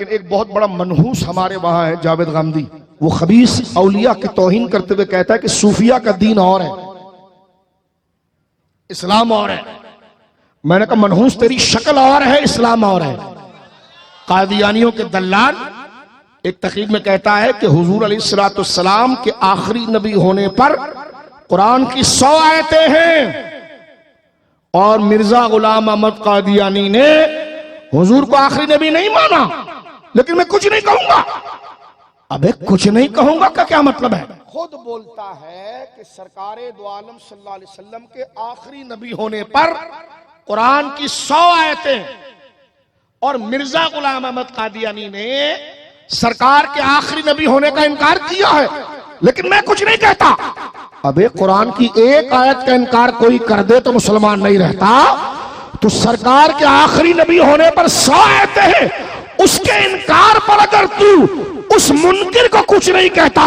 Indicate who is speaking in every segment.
Speaker 1: लेकिन एक बहुत बड़ा मनहूस हमारे वहां है, जावेद गामदी। वो खबीस औलिया की तौहीन करते हुए कहता है कि सूफिया का दीन और है, इस्लाम और है। मैंने कहा मनहूस तेरी शक्ल और है, इस्लाम और है। कादियानियों के दल्लाल एक तकरीर में कहता है कि हुजूर अलैहिस्सलाम के आखिरी नबी होने पर कुरान की 100 आयतें हैं, और मिर्जा गुलाम अहमद कादियानी ने हुजूर को आखिरी नबी नहीं माना। लेकिन मैं कुछ नहीं कहूंगा। अबे कुछ नहीं कहूंगा का क्या मतलब है? खुद बोलता है कि सरकारे दो आलम सल्लल्लाहु अलैहि वसल्लम के आखिरी नबी होने पर कुरान की 100 आयतें, और मिर्जा गुलाम अहमद कादियानी ने सरकार के आखिरी नबी होने का इनकार किया है, लेकिन मैं कुछ नहीं कहता। अबे कुरान की एक आयत का इनकार कोई कर दे तो मुसलमान नहीं रहता। तो सरकार के आखिरी नबी होने पर 100 आयतें हैं, उसके इनकार पर अगर तू उस मुनकिर को कुछ नहीं कहता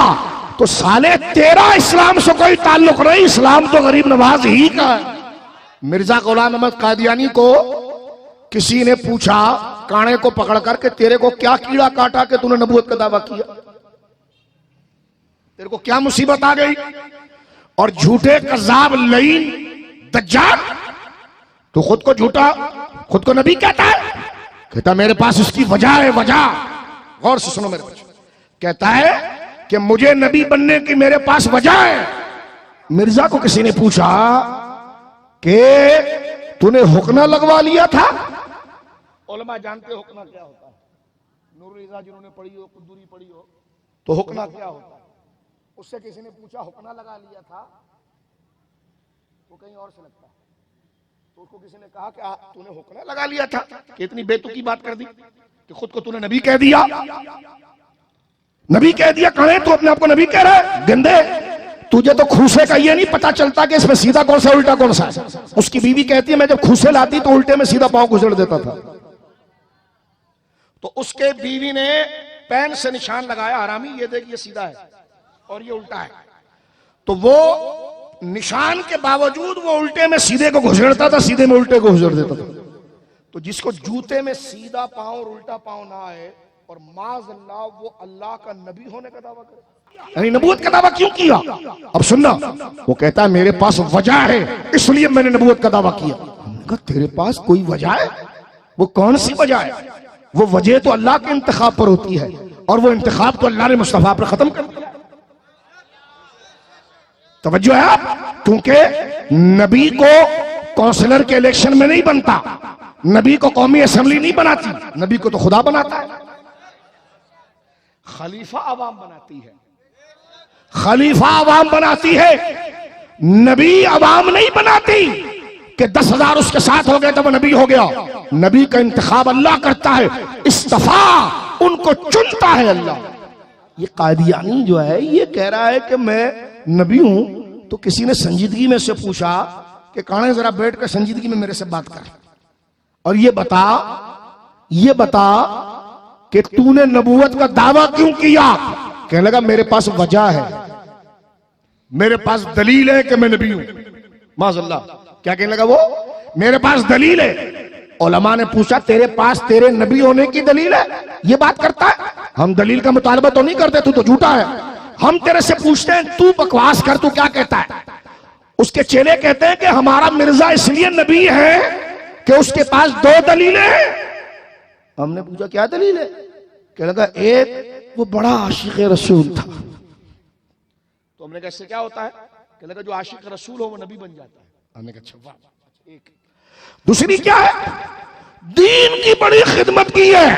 Speaker 1: तो साले तेरा इस्लाम से कोई ताल्लुक नहीं, इस्लाम तो गरीब नवाज ही का है। मिर्जा गुलाम अहमद कादियानी को किसी ने पूछा काने को पकड़ कर के तेरे को क्या कीड़ा काटा कि तूने नबूवत का दावा किया, तेरे को क्या मुसीबत आ गई? और झूठे कज़्ज़ाब लईन दज्जाल तो खुद को झूठा, खुद को नबी कहता है। कहता मेरे पास उसकी वजह है, वजह। गौर से सुनो मेरे बच्चों। कहता है कि मुझे नबी बनने की मेरे पास वजह है। मिर्जा को किसी ने पूछा कि तूने हुक्ना लगवा लिया था? उलमा जानते हो हुक्ना क्या होता है? नूरुल इज़ा जिन्होंने पढ़ी हो, कुदूरी पढ़ी हो, तो हुक्ना क्या होता है? उससे किसी ने पूछा हुक्ना लगा लिया था, वो कहीं और से लगता है। तो उसको किसी ने कहा कि तूने हुक्ना लगा लिया था, कि इतनी बेतुकी बात कर दी कि खुद को तूने नबी कह दिया। नबी कह दिया कहे तो अपने आप को नबी कह रहा है। गंदे, तुझे तो खूसे का ये नहीं पता चलता कि इसमें सीधा कौन सा उल्टा कौन सा है। उसकी बीवी कहती है मैं जब खूसे लाती तो उल्टे में सीधा पांव घुसेड़ देता था। तो उसके बीवी ने पैन से निशान लगाया, हरामी ये देख ये सीधा है और ये उल्टा है। तो वो निशान के बावजूद वो उल्टे में सीधे को घुसेड़ता था, सीधे में उल्टे को घुसेड़ देता था। तो जिसको जूते में सीधा पांव और उल्टा पांव ना आए और माज़अल्लाह वो अल्लाह का नबी होने का दावा करे, यानी नबूवत का दावा क्यों किया? अब सुनना, वो कहता है मेरे पास वजह है इसलिए मैंने नबूवत का दावा किया। हमने कहा तेरे पास कोई वजह है? वो कौन सी वजह है? वो वजह तो अल्लाह के इंतखाब पर होती है, और वो इंतखाब तो अल्लाह ने मुस्तफा पर खत्म कर दिया। तवज्जो है आप? क्योंकि नबी को काउंसलर के इलेक्शन में नहीं बनता, नबी को कौमी असेंबली नहीं बनाती, नबी को तो खुदा बनाता है। खलीफा अवाम बनाती है, खलीफा अवाम बनाती है, नबी अवाम नहीं बनाती कि 10,000 उसके साथ हो गए तो वो नबी हो गया। नबी का इंतखाब अल्लाह करता है, इस्तफा उनको चुनता है अल्लाह। ये कादियानी जो है ये कह रहा है कि मैं नबी हूं। तो किसी ने संजीदगी में से पूछा कि काने जरा बैठ कर संजीदगी में मेरे से बात कर और ये बता कि तूने नबूवत का दावा क्यों किया? कहने लगा मेरे पास वजह है, मेरे पास दलील है कि मैं नबी हूं। माज़अल्लाह, क्या कहने लगा वो? मेरे पास दलील है। उलमा ने पूछा तेरे पास तेरे नबी होने की दलील है? ये बात करता है? हम दलील का मुतालबा तो नहीं करते, तू तो झूठा है। हम तेरे से पूछते हैं तू बकवास कर, तू क्या कहता है? उसके चेले कहते हैं कि हमारा मिर्जा इसलिए नबी है कि उसके पास 2 दलीलें हैं। हमने पूछा क्या दलील है? कहने लगा एक वो बड़ा आशिक रसूल था। तो हमने कहा इससे क्या होता है? कहने लगा जो आशिक रसूल हो वो नबी बन जाता है। हमने कहा अच्छा वाह। एक दूसरी क्या है? दीन की बड़ी खिदमत की है।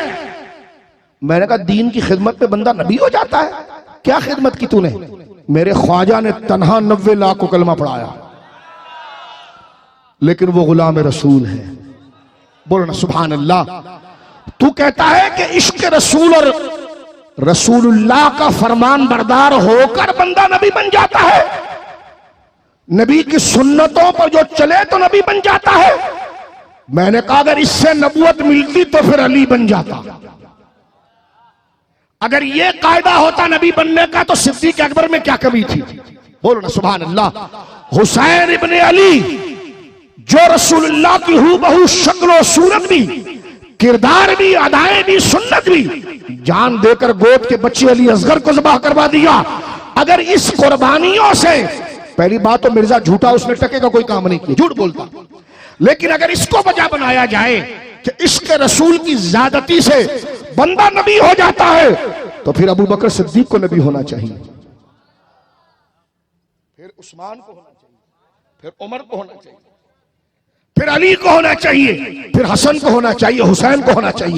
Speaker 1: मैंने कहा दीन की खिदमत में बंदा नबी हो जाता है? क्या खिदमत की तूने? मेरे ख्वाजा ने तन्हा 90 लाख को कलमा पढ़ाया, लेकिन वो गुलाम रसूल है। बोलना सुभान अल्लाह। तू कहता है कि इश्क रसूल और रसूलुल्लाह का फरमान बरदार होकर बंदा नबी बन जाता है, नबी की सुन्नतों पर जो चले तो नबी बन जाता है। मैंने कहा अगर इससे नबूवत मिलती तो फिर अली बन जाता। अगर ये कायदा होता नबी बनने का तो सिद्दीक अकबर में क्या कमी थी? बोलो ना सुभान अल्लाह। हुसैन इब्ने अली जो रसूलुल्लाह की हूबहू शक्ल और सूरत भी किरदार भी, अदाएं भी, सुन्नत भी, जान देकर गोद के बच्चे अली असगर को ज़बाह करवा दिया। अगर इस कुर्बानियों से, पहली बात तो मिर्जा झूठा, उसने टके का कोई काम नहीं किया, झूठ बोलता, लेकिन अगर इसको वजह बनाया जाए कि इसके रसूल की ज्यादती से बंदा नबी हो जाता है, तो फिर अबू बकर सिद्दीक को नबी होना चाहिए, फिर उस्मान को होना चाहिए, फिर उमर को होना चाहिए, फिर अली को होना चाहिए, फिर हसन को होना चाहिए, हुसैन को होना चाहिए।